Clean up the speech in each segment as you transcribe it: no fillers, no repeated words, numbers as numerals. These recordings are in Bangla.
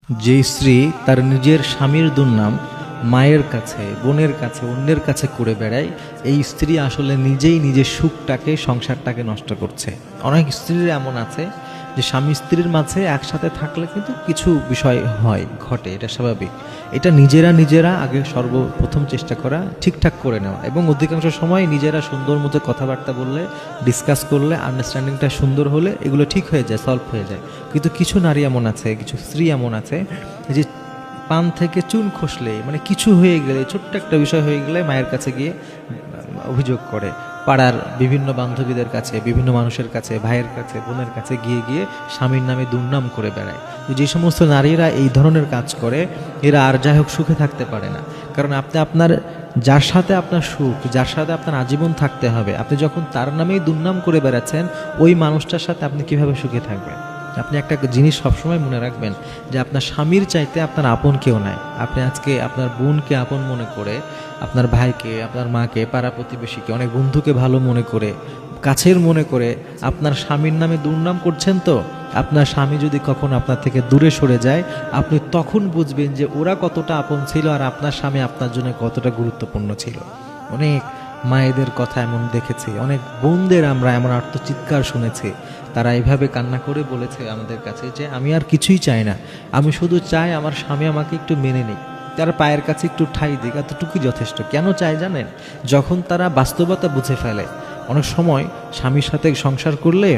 যে স্ত্রী তার নিজের স্বামীর দুর্নাম মায়ের কাছে, বোনের কাছে, অন্যের কাছে করে বেড়ায়, এই স্ত্রী আসলে নিজেই নিজের সুখটাকে, সংসারটাকে নষ্ট করছে। অনেক স্ত্রীর এমন আছে যে স্বামী স্ত্রীর মাঝে একসাথে থাকলে কিন্তু কিছু বিষয় হয়, ঘটে, এটা স্বাভাবিক। এটা নিজেরা আগে সর্বপ্রথম চেষ্টা করা, ঠিকঠাক করে নেওয়া, এবং অধিকাংশ সময় নিজেরা সুন্দর মতো কথাবার্তা বললে, ডিসকাস করলে, আন্ডারস্ট্যান্ডিংটা সুন্দর হলে এগুলো ঠিক হয়ে যায়, সলভ হয়ে যায়। কিন্তু কিছু নারী এমন আছে, কিছু স্ত্রী এমন আছে যে পান থেকে চুন খসলে, মানে কিছু হয়ে গেলে, ছোট্ট একটা বিষয় হয়ে গেলে মায়ের কাছে গিয়ে অভিযোগ করে, পাড়ার বিভিন্ন বান্ধবীদের কাছে, বিভিন্ন মানুষের কাছে, ভাইয়ের কাছে, বোনের কাছে গিয়ে গিয়ে স্বামীর নামে দুর্নাম করে বেড়ায়। তো যে সমস্ত নারীরা এই ধরনের কাজ করে, এরা আর যাই হোক সুখে থাকতে পারে না। কারণ আপনি আপনার যার সাথে আপনার সুখ, যার সাথে আপনার আজীবন থাকতে হবে, আপনি যখন তার নামেই দুর্নাম করে বেড়াচ্ছেন, ওই মানুষটার সাথে আপনি কিভাবে সুখে থাকবেন? আপনি একটা জিনিস সবসময় মনে রাখবেন যে আপনার স্বামীর চাইতে আপনার আপন কেউ নাই। আপনি আজকে আপনার বোনকে আপন মনে করে, আপনার ভাইকে, আপনার মাকে, পাড়া প্রতিবেশীকে, অনেক বন্ধুকে ভালো মনে করে, কাছের মনে করে আপনার স্বামীর নামে দুর্নাম করছেন। তো আপনার স্বামী যদি কখনো আপনার থেকে দূরে সরে যায়, আপনি তখন বুঝবেন যে ওরা কতটা আপন ছিল আর আপনার স্বামী আপনার জন্য কতটা গুরুত্বপূর্ণ ছিল। অনেক মায়েদের কথা এমন দেখেছি, অনেক বোনদের আমরা এমন আর্তচিৎকার শুনেছি, তারা এইভাবে কান্না করে বলেছে আমাদের কাছে যে আমি আর কিছুই চাই না, আমি শুধু চাই আমার স্বামী আমাকে একটু মেনে নিক, তার পায়ের কাছে একটু ঠাঁই দিক, এতটুকুই যথেষ্ট। কেন চায় জানেন? যখন তারা বাস্তবতা বুঝে ফেলে। অনেক সময় স্বামীর সাথে সংসার করলে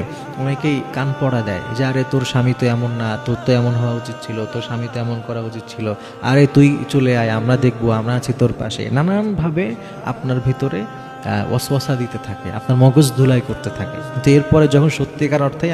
অনেকেই কান পড়া দেয় যে আরে তোর স্বামী তো এমন না, তোর তো এমন হওয়া উচিত ছিল, তোর স্বামী তো এমন করা উচিত ছিল, আরে তুই চলে আয়, আমরা দেখবো, আমরা আছি তোর পাশে। নানানভাবে আপনার ভিতরে ওয়াসওয়াসা দিতে থাকে, আপনার মগজ ধুলাই করতে থাকে। কিন্তু এরপরে যখন সত্যিকার অর্থে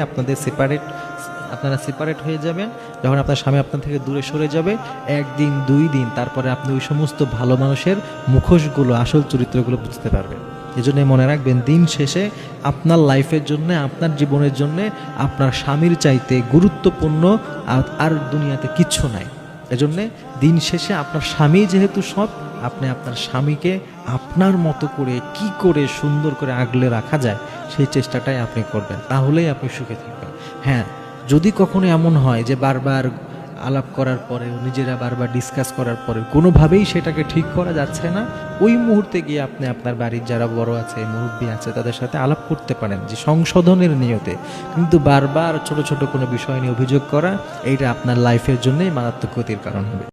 আপনারা সেপারেট হয়ে যাবেন, যখন আপনার স্বামী আপনার থেকে দূরে সরে যাবে, একদিন দুই দিন তারপরে আপনি ওই সমস্ত ভালো মানুষের মুখোশগুলো, আসল চরিত্রগুলো বুঝতে পারবেন। এজন্য মনে রাখবেন, দিন শেষে আপনার লাইফের জন্য, আপনার জীবনের জন্য আপনার স্বামীর চাইতে গুরুত্বপূর্ণ আর দুনিয়াতে কিচ্ছু নাই। এজন্যে দিন শেষে আপনার স্বামী যেহেতু সব, আপনি আপনার স্বামীকে আপনার মতো করে কি করে সুন্দর করে আগলে রাখা যায় সেই চেষ্টাটাই আপনি করবেন, তাহলেই আপনি সুখে থাকবেন। হ্যাঁ, যদি কখনো এমন হয় যে বারবার আলাপ করার পরে, নিজেরা বারবার ডিসকাস করার পরে কোনোভাবেই সেটাকে ঠিক করা যাচ্ছে না, ওই মুহূর্তে গিয়ে আপনি আপনার বাড়ির যারা বড় আছে, মুরব্বী আছে, তাদের সাথে আলাপ করতে পারেন যে সংশোধনের নিয়তে। কিন্তু বারবার ছোট ছোট কোনো বিষয় নিয়ে অভিযোগ করা, এইটা আপনার লাইফের জন্যই মারাত্মক ক্ষতির কারণ হবে।